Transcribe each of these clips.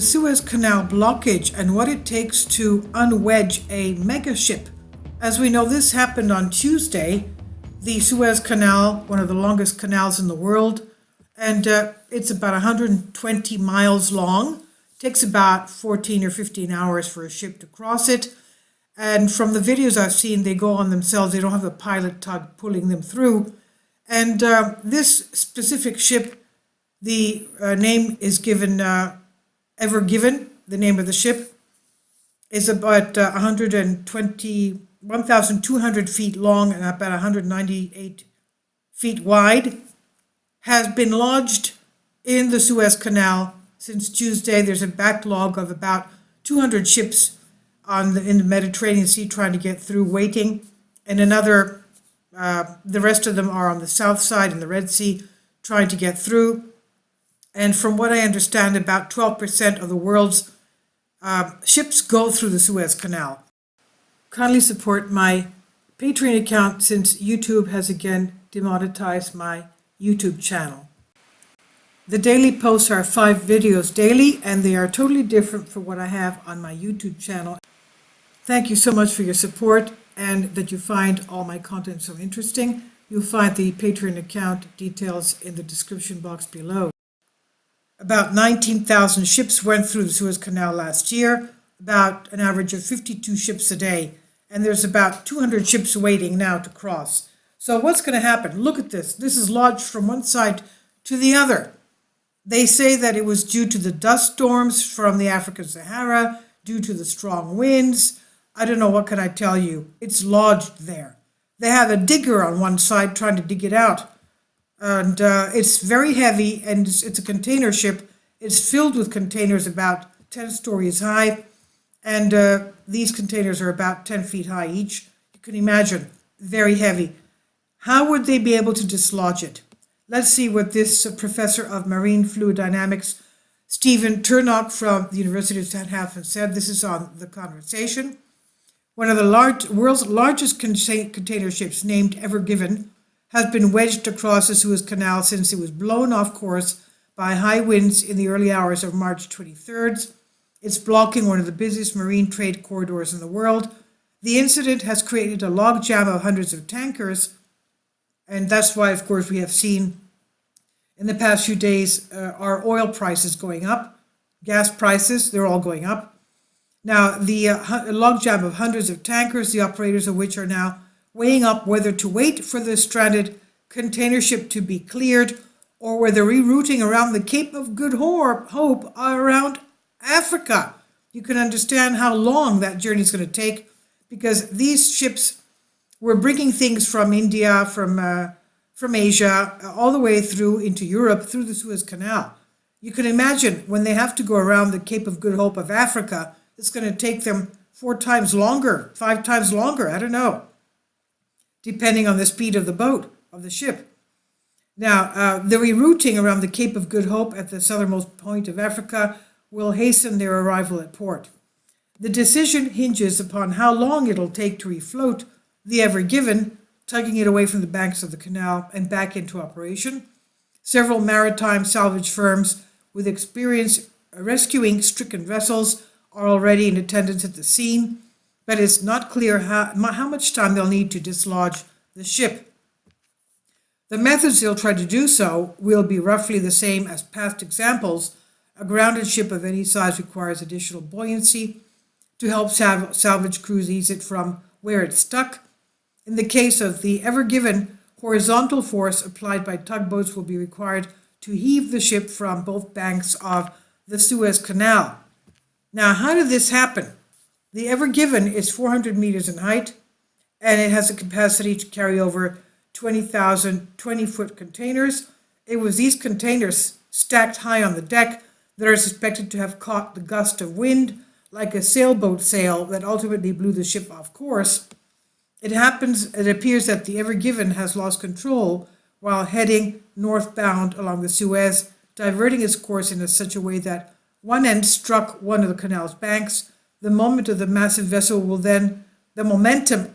the Suez Canal blockage and what it takes to unwedge a mega ship. As we know, this happened on Tuesday. The Suez Canal, one of the longest canals in the world, and it's about 120 miles long. Takes about 14 or 15 hours for a ship to cross it. And from the videos I've seen, they go on themselves. They don't have a pilot tug pulling them through. And this specific ship, the name is given Ever Given, the name of the ship, is about 1,200 feet long and about 198 feet wide, has been lodged in the Suez Canal since Tuesday. There's a backlog of about 200 ships in the Mediterranean Sea trying to get through, waiting, and the rest of them are on the south side in the Red Sea trying to get through. And from what I understand, about 12% of the world's ships go through the Suez Canal. Kindly support my Patreon account since YouTube has again demonetized my YouTube channel. The daily posts are 5 videos daily, and they are totally different from what I have on my YouTube channel. Thank you so much for your support and that you find all my content so interesting. You'll find the Patreon account details in the description box below. About 19,000 ships went through the Suez Canal last year, about an average of 52 ships a day, and there's about 200 ships waiting now to cross. So what's going to happen? Look at this. This is lodged from one side to the other. They say that it was due to the dust storms from the African Sahara, due to the strong winds. I don't know, what can I tell you? It's lodged there. They have a digger on one side trying to dig it out. And it's very heavy, and it's a container ship. It's filled with containers about 10 stories high, and these containers are about 10 feet high each. You can imagine, very heavy. How would they be able to dislodge it? Let's see what this professor of marine fluid dynamics, Stephen Turnock from the University of Southampton, said. This is on The Conversation. One of the world's largest container ships, named Ever Given, has been wedged across the Suez Canal since it was blown off course by high winds in the early hours of March 23rd. It's blocking one of the busiest marine trade corridors in the world. The incident has created a logjam of hundreds of tankers, and that's why, of course, we have seen in the past few days our oil prices going up, gas prices, they're all going up. Now, the logjam of hundreds of tankers, the operators of which are now weighing up whether to wait for the stranded container ship to be cleared or whether rerouting around the Cape of Good Hope around Africa. You can understand how long that journey is going to take, because these ships were bringing things from India, from Asia, all the way through into Europe through the Suez Canal. You can imagine when they have to go around the Cape of Good Hope of Africa, it's going to take them 4 times longer, 5 times longer, I don't know, depending on the speed of the boat, of the ship. Now, the rerouting around the Cape of Good Hope at the southernmost point of Africa will hasten their arrival at port. The decision hinges upon how long it'll take to refloat the Ever Given, tugging it away from the banks of the canal and back into operation. Several maritime salvage firms with experience rescuing stricken vessels are already in attendance at the scene, but it's not clear how much time they'll need to dislodge the ship. The methods they'll try to do so will be roughly the same as past examples. A grounded ship of any size requires additional buoyancy to help salvage crews ease it from where it's stuck. In the case of the Ever Given, horizontal force applied by tugboats will be required to heave the ship from both banks of the Suez Canal. Now, how did this happen? The Ever Given is 400 meters in height, and it has a capacity to carry over 20,000 20-foot containers. It was these containers stacked high on the deck that are suspected to have caught the gust of wind, like a sailboat sail, that ultimately blew the ship off course. It appears that the Ever Given has lost control while heading northbound along the Suez, diverting its course in such a way that one end struck one of the canal's banks. The momentum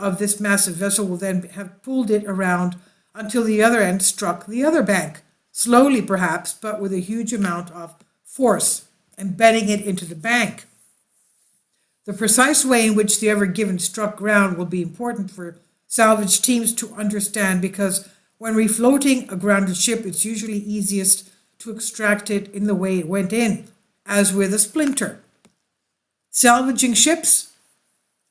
of this massive vessel will then have pulled it around until the other end struck the other bank, slowly perhaps, but with a huge amount of force. embedding it into the bank. The precise way in which the Ever Given struck ground will be important for salvage teams to understand, because when refloating a grounded ship, it's usually easiest to extract it in the way it went in, as with a splinter. Salvaging ships.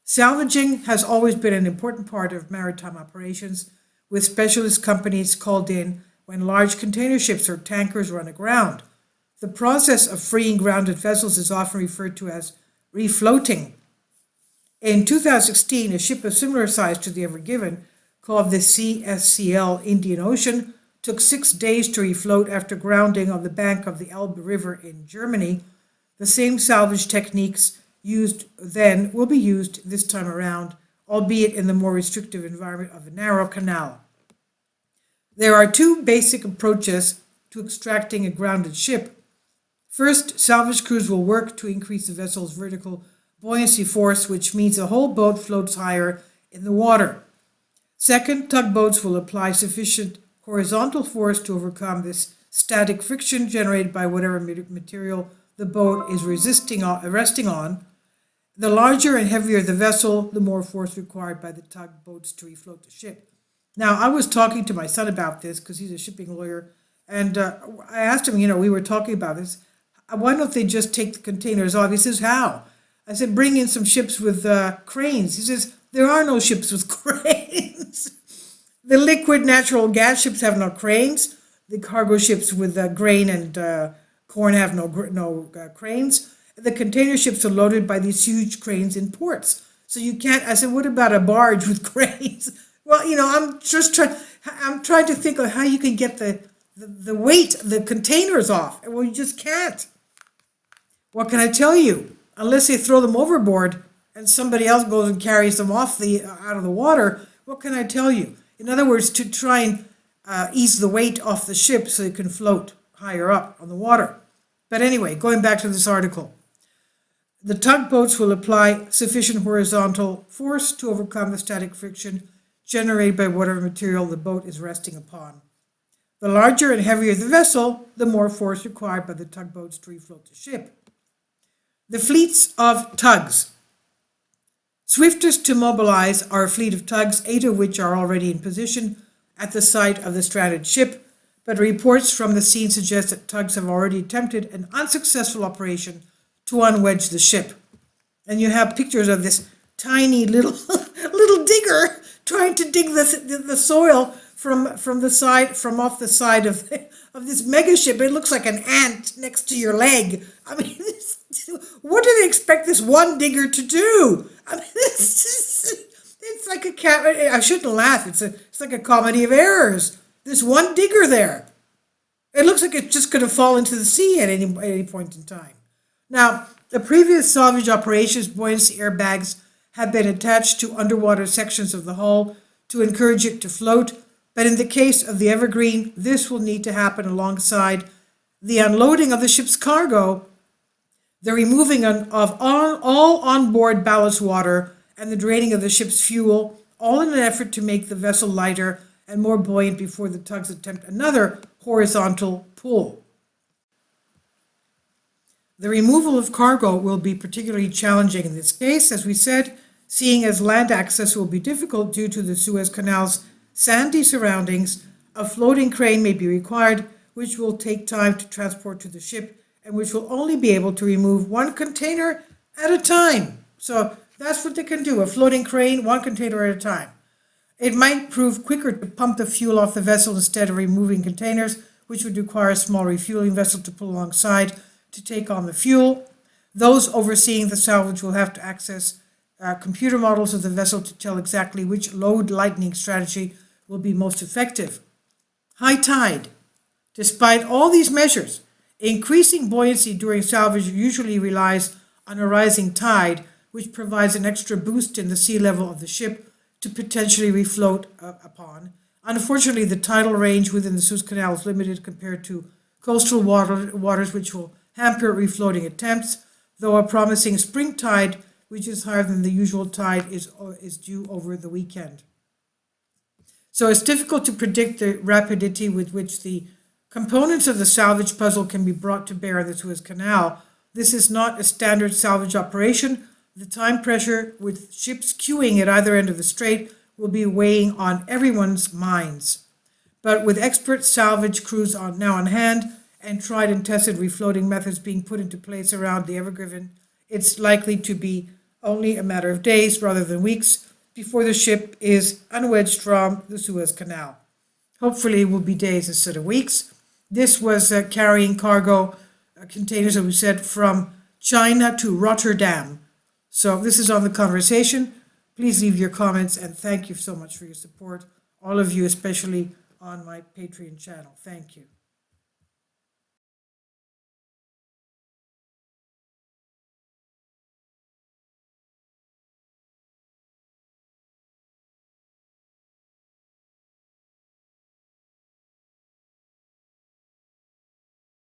Salvaging has always been an important part of maritime operations, with specialist companies called in when large container ships or tankers run aground. The process of freeing grounded vessels is often referred to as refloating. In 2016, a ship of similar size to the Ever Given, called the CSCL Indian Ocean, took 6 days to refloat after grounding on the bank of the Elbe River in Germany. The same salvage techniques used then will be used this time around, albeit in the more restrictive environment of a narrow canal. There are two basic approaches to extracting a grounded ship. First, salvage crews will work to increase the vessel's vertical buoyancy force, which means the whole boat floats higher in the water. Second, tugboats will apply sufficient horizontal force to overcome this static friction generated by whatever material the boat is resting on. The larger and heavier the vessel, the more force required by the tugboats to refloat the ship. Now, I was talking to my son about this because he's a shipping lawyer, and I asked him, we were talking about this, why don't they just take the containers off? He says, how? I said, bring in some ships with cranes. He says, there are no ships with cranes. The liquid natural gas ships have no cranes. The cargo ships with grain and corn have no cranes. The container ships are loaded by these huge cranes in ports. So you can't, I said, what about a barge with cranes? Well, I'm trying to think of how you can get the weight, the containers off. Well, you just can't. What can I tell you? Unless they throw them overboard and somebody else goes and carries them out of the water, what can I tell you? In other words, to try and ease the weight off the ship so it can float higher up on the water. But anyway, going back to this article. The tugboats will apply sufficient horizontal force to overcome the static friction generated by whatever material the boat is resting upon. The larger and heavier the vessel, the more force required by the tugboats to refloat the ship. The fleets of tugs. Swiftest to mobilize are a fleet of tugs, 8 of which are already in position at the site of the stranded ship, but reports from the scene suggest that tugs have already attempted an unsuccessful operation to unwedge the ship. And you have pictures of this tiny little digger trying to dig the soil from off the side of this mega ship. It looks like an ant next to your leg. I mean, what do they expect this one digger to do? I mean, it's like a cat. I shouldn't laugh. It's like a comedy of errors. This one digger there. It looks like it's just going to fall into the sea at any point in time. Now, the previous salvage operations, buoyancy airbags have been attached to underwater sections of the hull to encourage it to float, but in the case of the Evergreen, this will need to happen alongside the unloading of the ship's cargo, the removing of all onboard ballast water, and the draining of the ship's fuel, all in an effort to make the vessel lighter and more buoyant before the tugs attempt another horizontal pull. The removal of cargo will be particularly challenging in this case, as we said, seeing as land access will be difficult due to the Suez Canal's sandy surroundings. A floating crane may be required, which will take time to transport to the ship and which will only be able to remove one container at a time. So that's what they can do, a floating crane, one container at a time. It might prove quicker to pump the fuel off the vessel instead of removing containers, which would require a small refueling vessel to pull alongside to take on the fuel. Those overseeing the salvage will have to access computer models of the vessel to tell exactly which load lightening strategy will be most effective. High tide. Despite all these measures, increasing buoyancy during salvage usually relies on a rising tide, which provides an extra boost in the sea level of the ship to potentially refloat upon. Unfortunately, the tidal range within the Suez Canal is limited compared to coastal waters, which will hamper refloating attempts, though a promising spring tide, which is higher than the usual tide, is due over the weekend. So it's difficult to predict the rapidity with which the components of the salvage puzzle can be brought to bear in the Suez Canal. This is not a standard salvage operation. The time pressure with ships queuing at either end of the strait will be weighing on everyone's minds. But with expert salvage crews now on hand and tried and tested refloating methods being put into place around the Ever Given, it's likely to be only a matter of days rather than weeks before the ship is unwedged from the Suez Canal. Hopefully it will be days instead of weeks. This was carrying cargo containers, as we said, from China to Rotterdam. So this is on the conversation. Please leave your comments, and thank you so much for your support, all of you, especially on my Patreon channel. Thank you.